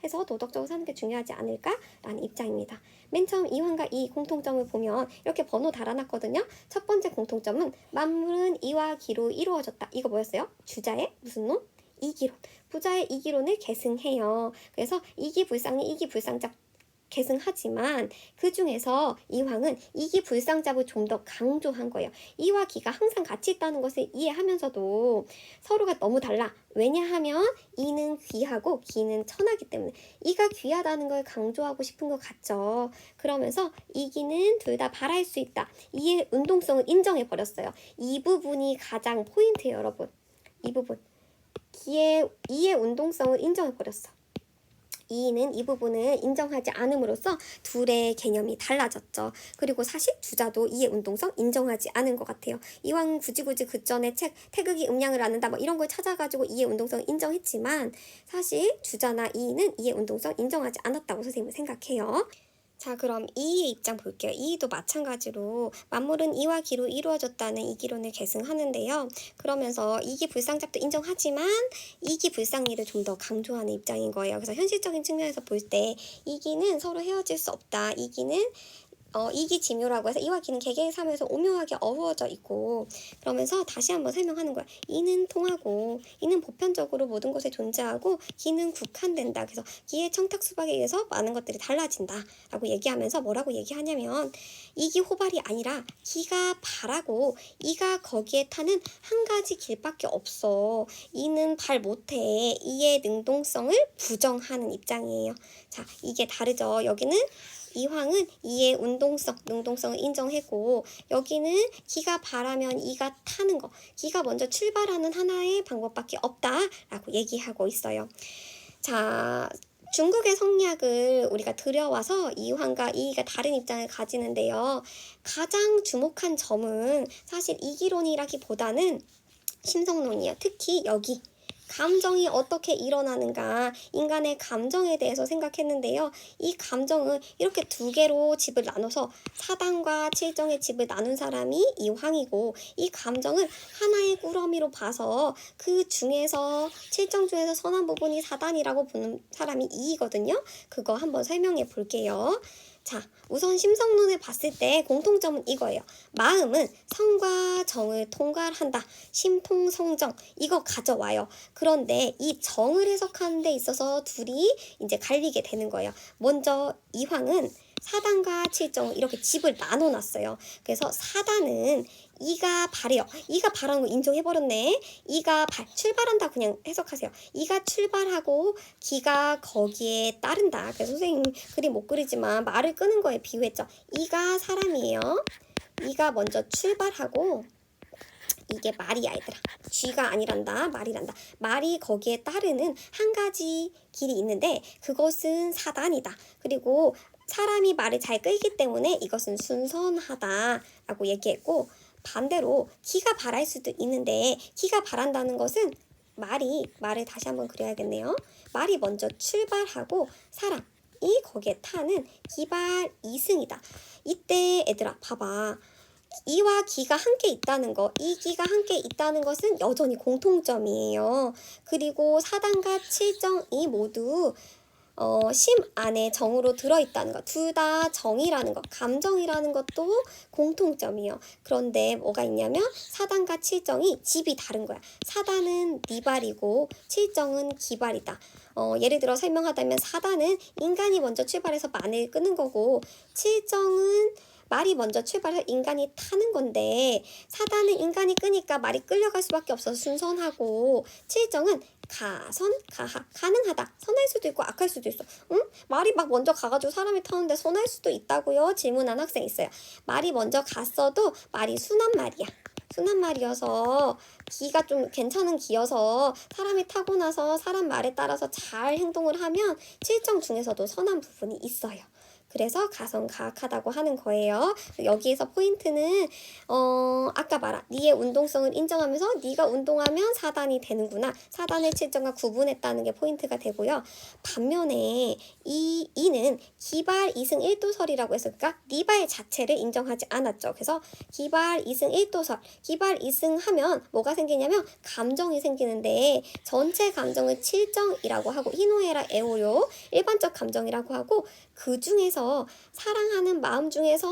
해서 도덕적으로 사는 게 중요하지 않을까라는 입장입니다. 맨 처음 이황과 이 공통점을 보면 이렇게 번호 달아놨거든요. 첫 번째 공통점은 만물은 이와 기로 이루어졌다. 이거 뭐였어요? 주자의 무슨 론? 이기론. 부자의 이기론을 계승해요. 그래서 이기불상이 이기불상적 계승하지만 그 중에서 이황은 이기불상잡을 좀 더 강조한 거예요. 이와 기가 항상 같이 있다는 것을 이해하면서도 서로가 너무 달라. 왜냐하면 이는 귀하고 기는 천하기 때문에 이가 귀하다는 걸 강조하고 싶은 것 같죠. 그러면서 이기는 둘 다 발할 수 있다. 이의 운동성을 인정해 버렸어요. 이 부분이 가장 포인트예요, 여러분. 이 부분. 이의 운동성을 인정해 버렸어. 이는 이 부분을 인정하지 않음으로써 둘의 개념이 달라졌죠. 그리고 사실 주자도 이의 운동성 인정하지 않은 것 같아요. 이왕 굳이 그 전에 책 태극이 음양을 낳는다 뭐 이런 걸 찾아가지고 이의 운동성 인정했지만 사실 주자나 이는 이의 운동성 인정하지 않았다고 선생님은 생각해요. 자, 그럼 이의 입장 볼게요. 이도 마찬가지로 만물은 이와 기로 이루어졌다는 이기론을 계승하는데요. 그러면서 이기불상잡도 인정하지만 이기불상리를 좀 더 강조하는 입장인 거예요. 그래서 현실적인 측면에서 볼 때 이기는 서로 헤어질 수 없다. 이기는 이기지묘라고 해서 이와 기는 개개의 삶에서 오묘하게 어우러져 있고 그러면서 다시 한번 설명하는 거야. 이는 통하고 이는 보편적으로 모든 곳에 존재하고 기는 국한된다. 그래서 기의 청탁 수박에 의해서 많은 것들이 달라진다 라고 얘기하면서 뭐라고 얘기하냐면 이기 호발이 아니라 기가 발하고 이가 거기에 타는 한 가지 길밖에 없어. 이는 발 못해. 이의 능동성을 부정하는 입장이에요. 자, 이게 다르죠. 여기는 이황은 이의 능동성을 인정했고 여기는 기가 발하면 이가 타는 거, 기가 먼저 출발하는 하나의 방법밖에 없다라고 얘기하고 있어요. 자, 중국의 성리학을 우리가 들여와서 이황과 이의가 다른 입장을 가지는데요. 가장 주목한 점은 사실 이기론이라기보다는 심성론이에요. 특히 여기. 감정이 어떻게 일어나는가, 인간의 감정에 대해서 생각했는데요. 이 감정은 이렇게 두 개로 집을 나눠서 사단과 칠정의 집을 나눈 사람이 이황이고 이 감정을 하나의 꾸러미로 봐서 그 중에서 칠정 중에서 선한 부분이 사단이라고 보는 사람이 이이거든요. 그거 한번 설명해 볼게요. 자, 우선 심성론을 봤을 때 공통점은 이거예요. 마음은 성과 정을 통괄한다. 심통성정 이거 가져와요. 그런데 이 정을 해석하는 데 있어서 둘이 이제 갈리게 되는 거예요. 먼저 이황은 사단과 칠정 이렇게 집을 나눠놨어요. 그래서 사단은 이가 발해요. 이가 발하는 거 인정해버렸네. 이가 출발한다 그냥 해석하세요. 이가 출발하고 기가 거기에 따른다. 그래서 선생님 그림 못 그리지만 말을 끄는 거에 비유했죠. 이가 사람이에요. 이가 먼저 출발하고 이게 말이야 얘들아. 쥐가 아니란다. 말이란다. 말이 거기에 따르는 한 가지 길이 있는데 그것은 사단이다. 그리고 사람이 말을 잘 끌기 때문에 이것은 순선하다라고 얘기했고 반대로 기가 발할 수도 있는데 기가 발한다는 것은 말을 다시 한번 그려야겠네요. 말이 먼저 출발하고 사람이 거기에 타는 기발 이승이다. 이때 애들아 봐봐. 이와 기가 함께 있다는 거, 이 기가 함께 있다는 것은 여전히 공통점이에요. 그리고 사단과 칠정이 모두 심 안에 정으로 들어있다는 것, 둘 다 정이라는 것, 감정이라는 것도 공통점이에요. 그런데 뭐가 있냐면 사단과 칠정이 집이 다른 거야. 사단은 네 발이고 칠정은 기발이다. 예를 들어 설명하자면 사단은 인간이 먼저 출발해서 말을 끄는 거고 칠정은 말이 먼저 출발해서 인간이 타는 건데 사단은 인간이 끄니까 말이 끌려갈 수밖에 없어서 순선하고 칠정은 가능하다. 선할 수도 있고 악할 수도 있어. 응? 말이 막 먼저 가가지고 사람이 타는데 선할 수도 있다고요? 질문한 학생 있어요. 말이 먼저 갔어도 말이 순한 말이야. 순한 말이어서 기가 좀 괜찮은 기여서 사람이 타고 나서 사람 말에 따라서 잘 행동을 하면 칠정 중에서도 선한 부분이 있어요. 그래서 가성가악하다고 하는 거예요. 여기에서 포인트는 아까 말한 네의 운동성을 인정하면서 네가 운동하면 사단이 되는구나. 사단의 칠정과 구분했다는 게 포인트가 되고요. 반면에 이는 기발 이승 1도설이라고 했으니까 니발 자체를 인정하지 않았죠. 그래서 기발 이승 1도설, 기발 이승 하면 뭐가 생기냐면 감정이 생기는데 전체 감정은 칠정이라고 하고 희노애락 애오요 일반적 감정이라고 하고 그 중에서 사랑하는 마음 중에서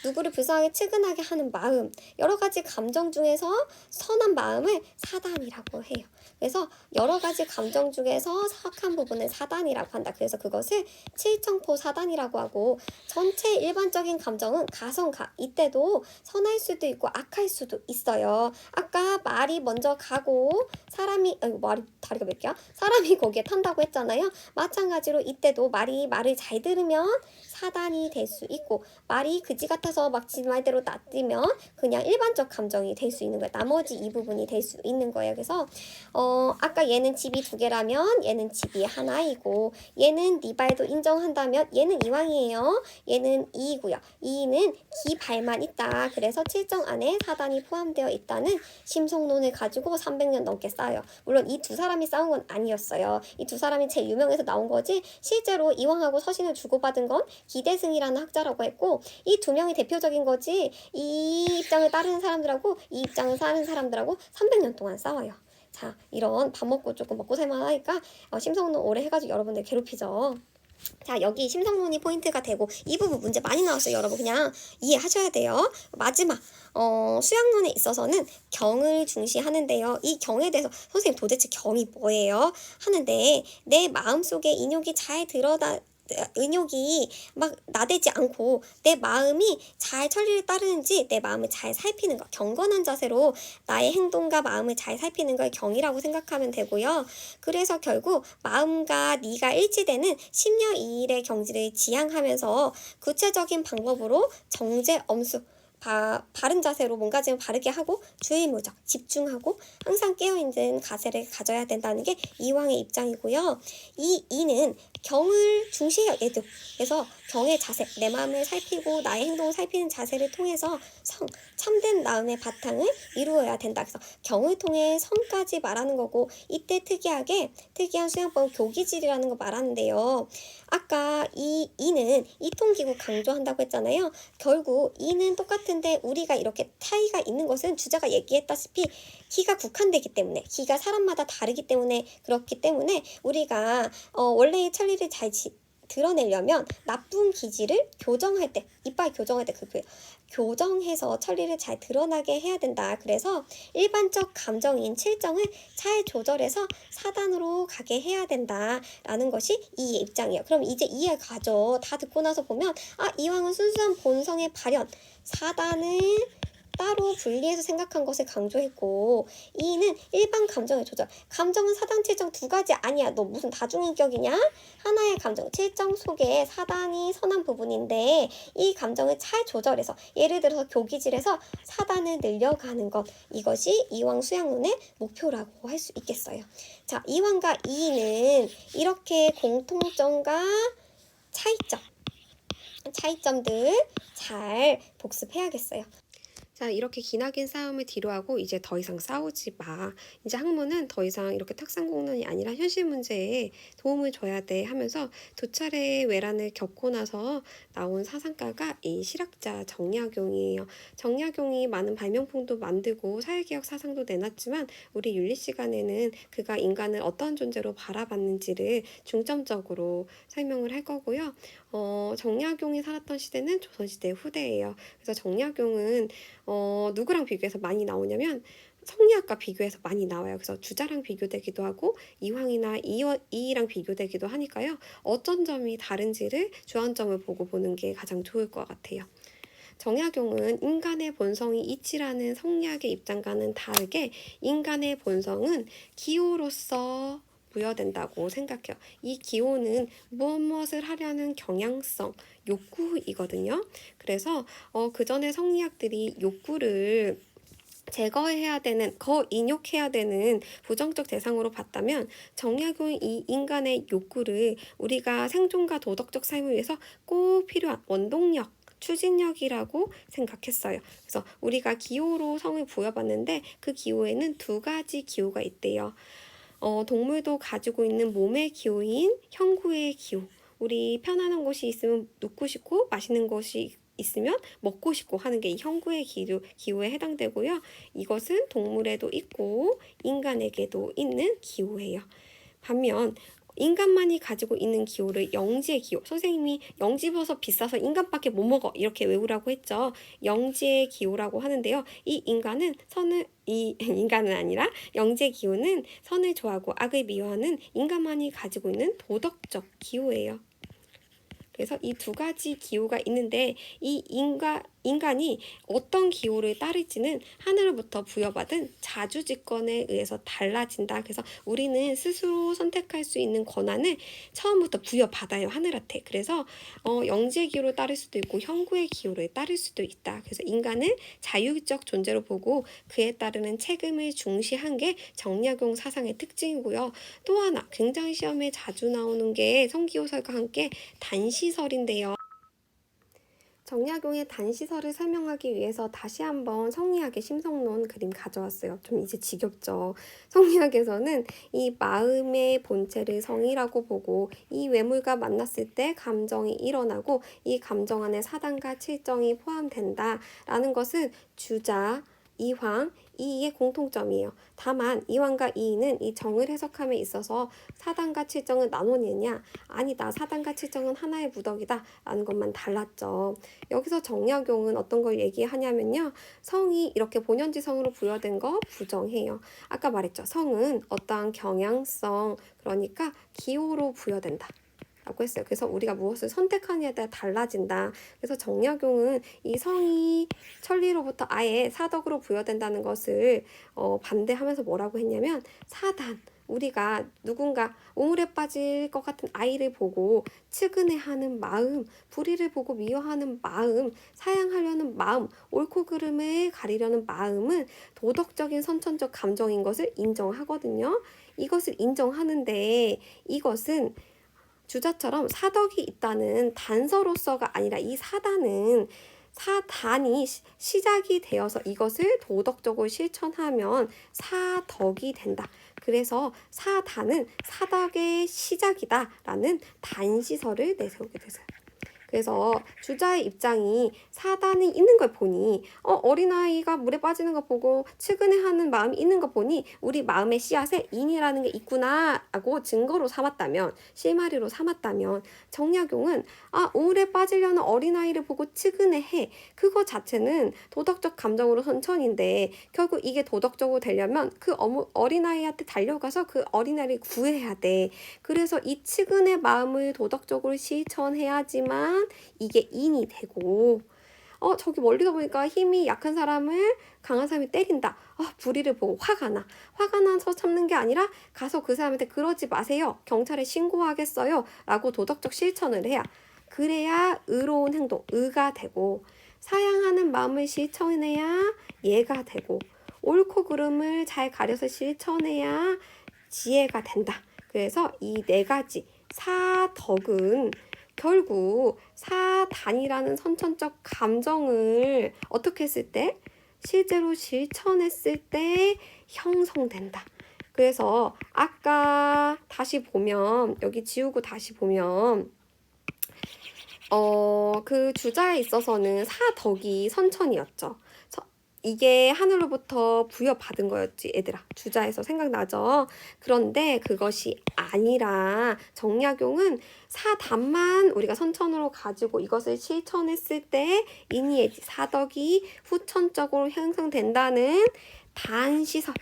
누구를 불쌍하게 측은하게 하는 마음, 여러 가지 감정 중에서 선한 마음을 사단이라고 해요. 그래서 여러 가지 감정 중에서 선한 부분을 사단이라고 한다. 그래서 그것을 칠청포 사단이라고 하고, 전체 일반적인 감정은 가성가, 이때도 선할 수도 있고 악할 수도 있어요. 아까 말이 먼저 가고 사람이, 말이 다리가 몇 개야? 사람이 거기에 탄다고 했잖아요. 마찬가지로 이때도 말을 잘 들으면 사단이 될 수 있고, 말이 그지 같아서 막 지 말대로 놔두면 그냥 일반적 감정이 될 수 있는 거예요. 나머지 이 부분이 될 수 있는 거예요. 그래서 아까 얘는 집이 2개라면 얘는 집이 하나이고, 얘는 네 발도 인정한다면 얘는 이왕이에요. 얘는 이이고요. 이는 기 발만 있다. 그래서 칠정 안에 사단이 포함되어 있다는 심성론을 가지고 300년 넘게 쌓아요. 물론 이 두 사람이 싸운 건 아니었어요. 이 두 사람이 제일 유명해서 나온 거지, 실제로 이왕하고 서신을 주고받은 건 기대승이라는 학자라고 했고, 이 두 명이 대표적인 거지, 이 입장을 따르는 사람들하고 이 입장을 따르는 사람들하고 300년 동안 싸워요. 자, 이런 밥 먹고 조금 먹고 살만하니까 심성론 오래 해가지고 여러분들 괴롭히죠. 자, 여기 심성론이 포인트가 되고, 이 부분 문제 많이 나왔어요. 여러분 그냥 이해하셔야 돼요. 마지막 수양론에 있어서는 경을 중시하는데요. 이 경에 대해서 선생님 도대체 경이 뭐예요? 하는데, 내 마음속에 은욕이 막 나대지 않고 내 마음이 잘 천리를 따르는지 내 마음을 잘 살피는 것, 경건한 자세로 나의 행동과 마음을 잘 살피는 걸 경이라고 생각하면 되고요. 그래서 결국 마음과 네가 일치되는 심려이일의 경지를 지향하면서 구체적인 방법으로 정제, 엄수, 바른 자세로 뭔가 좀 바르게 하고 주의무적, 집중하고 항상 깨어있는 가세를 가져야 된다는 게 이왕의 입장이고요. 이는 경을 중시해요. 얘도. 그래서 경의 자세, 내 마음을 살피고 나의 행동을 살피는 자세를 통해서 참된 마음의 바탕을 이루어야 된다. 그래서 경을 통해 성까지 말하는 거고, 이때 특이한 수양법 교기질이라는 거 말하는데요. 아까 이는 이통기구 강조한다고 했잖아요. 결국 이는 똑같은데 우리가 이렇게 차이가 있는 것은 주자가 얘기했다시피 기가 국한되기 때문에, 기가 사람마다 다르기 때문에, 그렇기 때문에 우리가 원래의 천리를 잘 드러내려면 나쁜 기질을 교정할 때, 이빨 교정할 때 교정해서 천리를 잘 드러나게 해야 된다. 그래서 일반적 감정인 칠정을 잘 조절해서 사단으로 가게 해야 된다라는 것이 이의 입장이에요. 그럼 이제 이해 가죠. 다 듣고 나서 보면, 이왕은 순수한 본성의 발현, 사단을 따로 분리해서 생각한 것을 강조했고, 이는 일반 감정의 조절. 감정은 사단, 칠정 두 가지 아니야. 너 무슨 다중인격이냐? 하나의 감정, 칠정 속에 사단이 선한 부분인데, 이 감정을 잘 조절해서, 예를 들어서 교기질에서 사단을 늘려가는 것, 이것이 이왕 수양론의 목표라고 할 수 있겠어요. 자, 이왕과 이는 이렇게 공통점과 차이점들 잘 복습해야겠어요. 자, 이렇게 기나긴 싸움을 뒤로하고 이제 더 이상 싸우지 마. 이제 학문은 더 이상 이렇게 탁상공론이 아니라 현실 문제에 도움을 줘야 돼 하면서 2차례의 외란을 겪고 나서 나온 사상가가 이 실학자 정약용이에요. 정약용이 많은 발명품도 만들고 사회개혁 사상도 내놨지만, 우리 윤리 시간에는 그가 인간을 어떤 존재로 바라봤는지를 중점적으로 설명을 할 거고요. 정약용이 살았던 시대는 조선시대 후대예요. 그래서 정약용은 누구랑 비교해서 많이 나오냐면 성리학과 비교해서 많이 나와요. 그래서 주자랑 비교되기도 하고 이황이나 이이랑 비교되기도 하니까요. 어떤 점이 다른지를 주안점을 보고 보는 게 가장 좋을 것 같아요. 정약용은 인간의 본성이 이치라는 성리학의 입장과는 다르게 인간의 본성은 기호로서 부여된다고 생각해요. 이 기호는 무엇을 하려는 경향성, 욕구이거든요. 그래서 그 전에 성리학들이 욕구를 제거해야 되는, 인욕해야 되는 부정적 대상으로 봤다면, 정약용은 이 인간의 욕구를 우리가 생존과 도덕적 삶을 위해서 꼭 필요한 원동력, 추진력이라고 생각했어요. 그래서 우리가 기호로 성을 부여받는데 그 기호에는 2가지 기호가 있대요. 동물도 가지고 있는 몸의 기호인 형구의 기호. 우리 편안한 곳이 있으면 눕고 싶고 맛있는 것이 있으면 먹고 싶고 하는 게 이 형구의 기호에 해당되고요. 이것은 동물에도 있고 인간에게도 있는 기호예요. 반면 인간만이 가지고 있는 기호를 영지의 기호. 선생님이 영지버섯 비싸서 인간밖에 못 먹어 이렇게 외우라고 했죠. 영지의 기호라고 하는데요. 이 인간은 아니라 영지의 기호는 선을 좋아하고 악을 미워하는 인간만이 가지고 있는 도덕적 기호예요. 그래서 이 두 가지 기호가 있는데 이 인간이 어떤 기호를 따를지는 하늘로부터 부여받은 자주직권에 의해서 달라진다. 그래서 우리는 스스로 선택할 수 있는 권한을 처음부터 부여받아요. 하늘한테. 그래서 영지의 기호를 따를 수도 있고 형구의 기호를 따를 수도 있다. 그래서 인간은 자유적 존재로 보고 그에 따르는 책임을 중시한 게 정약용 사상의 특징이고요. 또 하나 굉장히 시험에 자주 나오는 게 성기호설과 함께 단시설인데요. 정약용의 단시설을 설명하기 위해서 다시 한번 성리학의 심성론 그림 가져왔어요. 좀 이제 지겹죠. 성리학에서는 이 마음의 본체를 성이라고 보고 이 외물과 만났을 때 감정이 일어나고 이 감정 안에 사단과 칠정이 포함된다라는 것은 주자, 이황, 이의의 공통점이에요. 다만 이황과 이의는 이 정을 해석함에 있어서 사단과 칠정은 나눠내냐? 아니다. 사단과 칠정은 하나의 무덕이다. 라는 것만 달랐죠. 여기서 정약용은 어떤 걸 얘기하냐면요. 성이 이렇게 본연지성으로 부여된 거 부정해요. 아까 말했죠. 성은 어떠한 경향성, 그러니까 기호로 부여된다. 라고 했어요. 그래서 우리가 무엇을 선택하느냐에 따라 달라진다. 그래서 정약용은 이 성이 천리로부터 아예 사덕으로 부여된다는 것을 반대하면서 뭐라고 했냐면 사단, 우리가 누군가 우물에 빠질 것 같은 아이를 보고 측은해하는 마음, 불의를 보고 미워하는 마음, 사양하려는 마음, 옳고 그름을 가리려는 마음은 도덕적인 선천적 감정인 것을 인정하거든요. 이것을 인정하는데 이것은 주자처럼 사덕이 있다는 단서로서가 아니라 이 사단이 시작이 되어서 이것을 도덕적으로 실천하면 사덕이 된다. 그래서 사단은 사덕의 시작이다라는 단시설을 내세우게 되세요. 그래서 주자의 입장이 사단이 있는 걸 보니 어린아이가 물에 빠지는 거 보고 측은해하는 마음이 있는 거 보니 우리 마음의 씨앗에 인이라는 게 있구나 라고 증거로 삼았다면 실마리로 삼았다면 정약용은 우물에 빠지려는 어린아이를 보고 측은해해 그거 자체는 도덕적 감정으로 선천인데 결국 이게 도덕적으로 되려면 그 어린아이한테 달려가서 그 어린아이를 구해야 돼. 그래서 이 측은의 마음을 도덕적으로 실천해야지만 이게 인이 되고 저기 멀리서 보니까 힘이 약한 사람을 강한 사람이 때린다. 불의를 보고 화가 나서 참는 게 아니라 가서 그 사람한테 그러지 마세요. 경찰에 신고하겠어요. 라고 도덕적 실천을 해야 그래야 의로운 행동, 의가 되고 사양하는 마음을 실천해야 예가 되고 옳고 그름을 잘 가려서 실천해야 지혜가 된다. 그래서 이 네 가지 사덕은 결국 사단이라는 선천적 감정을 어떻게 했을 때 실제로 실천했을 때 형성된다. 그래서 아까 다시 보면 여기 지우고 다시 보면 그 주자에 있어서는 사덕이 선천이었죠. 이게 하늘로부터 부여받은 거였지 얘들아. 주자에서 생각나죠? 그런데 그것이 아니라 정약용은 사단만 우리가 선천으로 가지고 이것을 실천했을 때 인이해지 사덕이 후천적으로 형성된다는 단시설.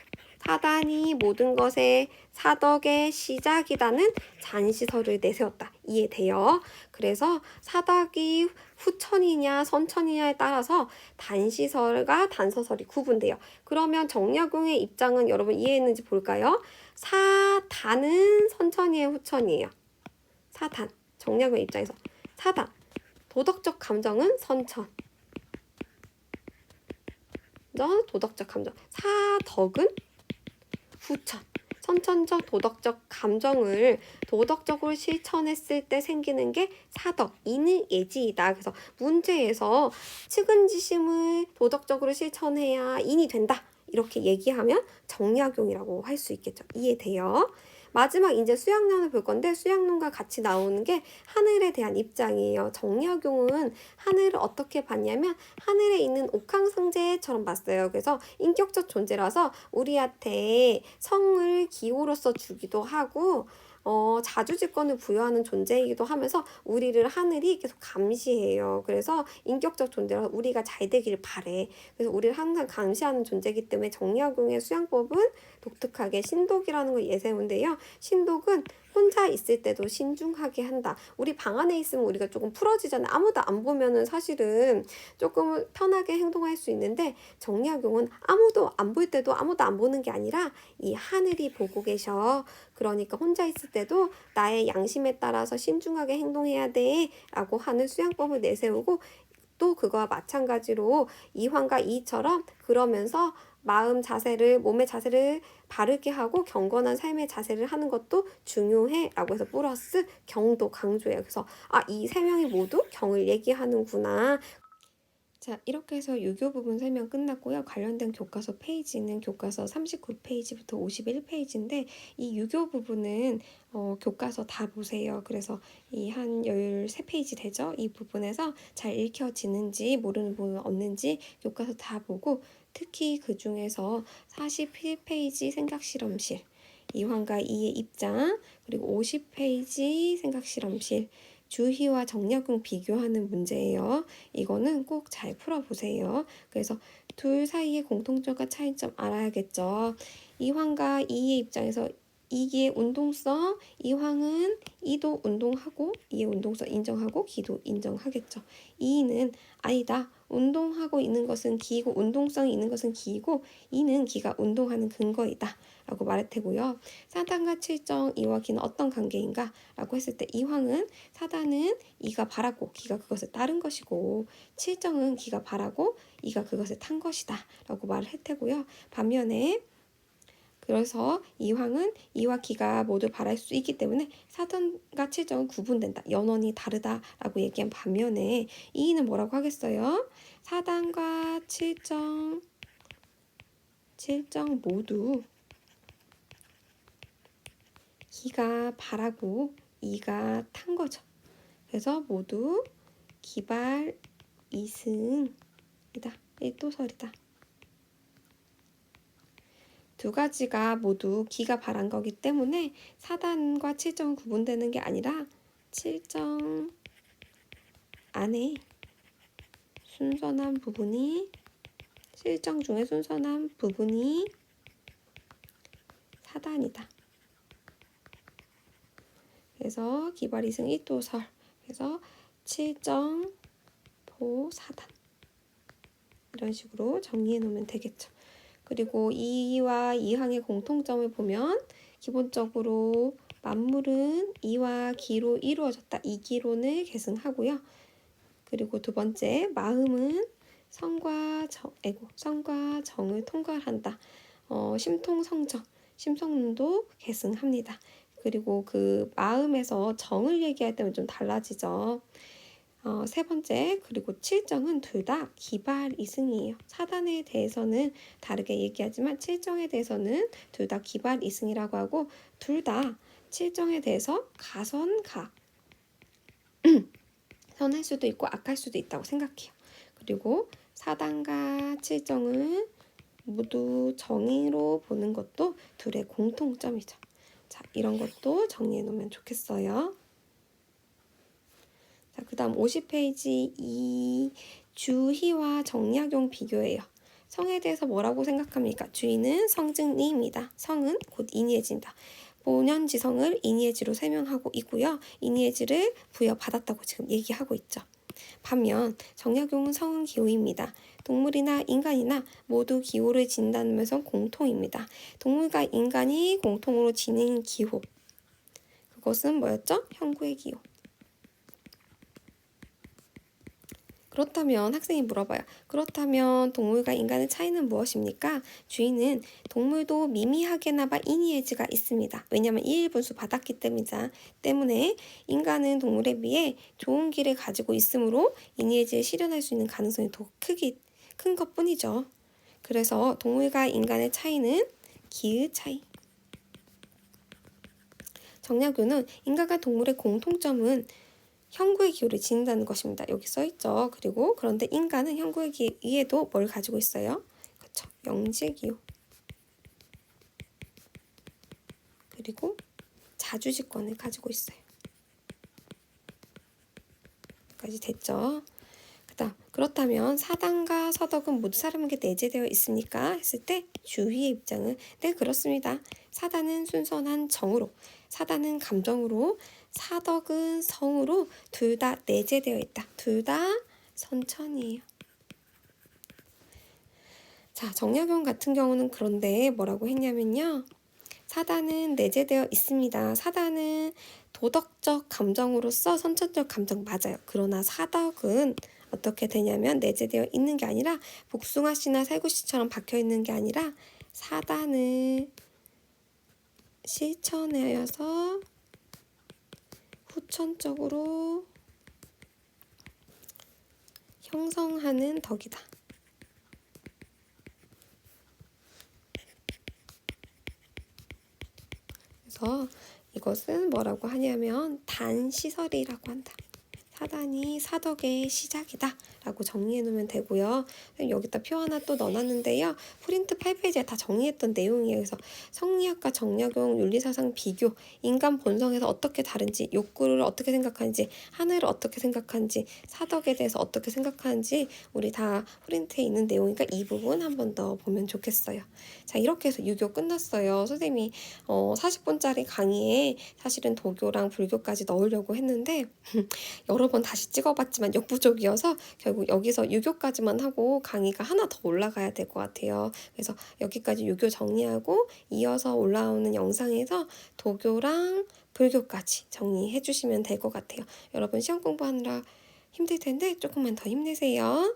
사단이 모든 것의 사덕의 시작이라는 단시설을 내세웠다. 이해돼요? 그래서 사덕이 후천이냐 선천이냐에 따라서 단시설과 단서설이 구분돼요. 그러면 정약용의 입장은 여러분 이해했는지 볼까요? 사단은 선천이에요, 후천이에요? 사단. 정약용의 입장에서 사단. 도덕적 감정은 선천. 도덕적 감정. 사덕은 후천. 선천적 도덕적 감정을 도덕적으로 실천했을 때 생기는 게 사덕, 인의예지이다. 그래서 문제에서 측은지심을 도덕적으로 실천해야 인이 된다. 이렇게 얘기하면 정약용이라고 할 수 있겠죠. 이해돼요? 마지막 이제 수양론을 볼 건데 수양론과 같이 나오는 게 하늘에 대한 입장이에요. 정약용은 하늘을 어떻게 봤냐면 하늘에 있는 옥황상제처럼 봤어요. 그래서 인격적 존재라서 우리한테 성을 기호로서 주기도 하고 자주직권을 부여하는 존재이기도 하면서 우리를 하늘이 계속 감시해요. 그래서 인격적 존재라서 우리가 잘 되길 바래. 그래서 우리를 항상 감시하는 존재이기 때문에 정약용의 수양법은 독특하게 신독이라는 걸 예세운데요. 신독은 혼자 있을 때도 신중하게 한다. 우리 방 안에 있으면 우리가 조금 풀어지잖아요. 아무도 안 보면은 사실은 조금 편하게 행동할 수 있는데 정약용은 아무도 안 볼 때도 아무도 안 보는 게 아니라 이 하늘이 보고 계셔. 그러니까 혼자 있을 때도 나의 양심에 따라서 신중하게 행동해야 돼 라고 하는 수양법을 내세우고 또 그거와 마찬가지로 이황과 이처럼 그러면서 마음 자세를 몸의 자세를 바르게 하고 경건한 삶의 자세를 하는 것도 중요해 라고 해서 플러스 경도 강조해요. 그래서 이 세 명이 모두 경을 얘기하는구나. 자, 이렇게 해서 유교 부분 설명 끝났고요. 관련된 교과서 페이지는 교과서 39페이지부터 51페이지인데 이 유교 부분은 교과서 다 보세요. 그래서 이 한 13페이지 되죠? 이 부분에서 잘 읽혀지는지 모르는 부분 없는지 교과서 다 보고 특히 그 중에서 41페이지 생각실험실 이황과 이의 입장 그리고 50페이지 생각실험실 주희와 정약용 비교하는 문제예요. 이거는 꼭 잘 풀어보세요. 그래서 둘 사이의 공통점과 차이점 알아야겠죠. 이황과 이의 입장에서 이기의 운동성, 이황은 이도 운동하고 이의 운동성 인정하고 기도 인정하겠죠. 이는 아니다. 운동하고 있는 것은 기이고 운동성이 있는 것은 기이고 이는 기가 운동하는 근거이다. 라고 말할 테고요. 사단과 칠정, 이와 기는 어떤 관계인가? 라고 했을 때 이황은 사단은 이가 바라고 기가 그것을 따른 것이고 칠정은 기가 바라고 이가 그것을 탄 것이다 라고 말을 할 테고요. 반면에 그래서 이황은 이와 기가 모두 바랄 수 있기 때문에 사단과 칠정은 구분된다. 연원이 다르다라고 얘기한 반면에 이는 뭐라고 하겠어요? 사단과 칠정 모두 기가 바라고 이가 탄 거죠. 그래서 모두 기발 이승이다. 일도설이다. 두 가지가 모두 기가 바란 거기 때문에 사단과 칠정은 구분되는 게 아니라 칠정 안에 순선한 부분이 칠정 중에 순선한 부분이 사단이다. 그래서 기발 이승 일도설 그래서 칠정 보 사단 이런 식으로 정리해 놓으면 되겠죠. 그리고 이와 이항의 공통점을 보면 기본적으로 만물은 이와 기로 이루어졌다. 이 기론을 계승하고요. 그리고 두 번째 마음은 성과 정을 통괄한다. 심통성정, 심성론도 계승합니다. 그리고 그 마음에서 정을 얘기할 때는 좀 달라지죠. 세 번째 그리고 칠정은 둘 다 기발 이승이에요. 사단에 대해서는 다르게 얘기하지만 칠정에 대해서는 둘 다 기발 이승이라고 하고 둘 다 칠정에 대해서 가선각 선할 수도 있고 악할 수도 있다고 생각해요. 그리고 사단과 칠정은 모두 정의로 보는 것도 둘의 공통점이죠. 자, 이런 것도 정리해 놓으면 좋겠어요. 자, 그 다음 50페이지 이 주희와 정약용 비교예요. 성에 대해서 뭐라고 생각합니까? 주희는 성증리입니다. 성은 곧 이니에지입니다. 본현지성을 이니에지로 설명하고 있고요. 이니에지를 부여받았다고 지금 얘기하고 있죠. 반면 정약용은 성은 기호입니다. 동물이나 인간이나 모두 기호를 진다는 것은 공통입니다. 동물과 인간이 공통으로 지닌 기호. 그것은 뭐였죠? 형구의 기호. 그렇다면 학생이 물어봐요. 그렇다면 동물과 인간의 차이는 무엇입니까? 주인은 동물도 미미하게나마 이니에지가 있습니다. 왜냐하면 2일분수 받았기 때문에 인간은 동물에 비해 좋은 기를 가지고 있으므로 이니에지를 실현할 수 있는 가능성이 더 큰 것뿐이죠. 그래서 동물과 인간의 차이는 기의 차이. 정약용은 인간과 동물의 공통점은 형구의 기호를 지닌다는 것입니다. 여기 써있죠. 그리고 그런데 인간은 형구의 기호에도 뭘 가지고 있어요? 그렇죠. 영지의 기호. 그리고 다주지권을 가지고 있어요. 까지 됐죠? 그렇다면 사단과 서덕은 모두 사람에게 내재되어 있습니까? 했을 때 주위의 입장은 네, 그렇습니다. 사단은 순선한 정으로, 사단은 감정으로, 사덕은 성으로 둘 다 내재되어 있다. 둘 다 선천이에요. 자, 정약용 같은 경우는 그런데 뭐라고 했냐면요. 사단은 내재되어 있습니다. 사단은 도덕적 감정으로서 선천적 감정 맞아요. 그러나 사덕은 어떻게 되냐면 내재되어 있는 게 아니라 복숭아씨나 살구씨처럼 박혀 있는 게 아니라 사단을 실천하여서 후천적으로 형성하는 덕이다. 그래서 이것은 뭐라고 하냐면 단시설이라고 한다. 사단이 사덕의 시작이다 라고 정리해 놓으면 되고요. 여기다 표 하나 또 넣어놨는데요. 프린트 8페이지에 다 정리했던 내용이에요. 그래서 성리학과 정약용 윤리사상 비교, 인간 본성에서 어떻게 다른지, 욕구를 어떻게 생각하는지, 하늘을 어떻게 생각하는지, 사덕에 대해서 어떻게 생각하는지 우리 다 프린트에 있는 내용이니까 이 부분 한 번 더 보면 좋겠어요. 자, 이렇게 해서 유교 끝났어요. 선생님이 40분짜리 강의에 사실은 도교랑 불교까지 넣으려고 했는데 여러 번 다시 찍어봤지만 역부족이어서 결국 여기서 유교까지만 하고 강의가 하나 더 올라가야 될 것 같아요. 그래서 여기까지 유교 정리하고 이어서 올라오는 영상에서 도교랑 불교까지 정리해 주시면 될 것 같아요. 여러분 시험 공부하느라 힘들 텐데 조금만 더 힘내세요.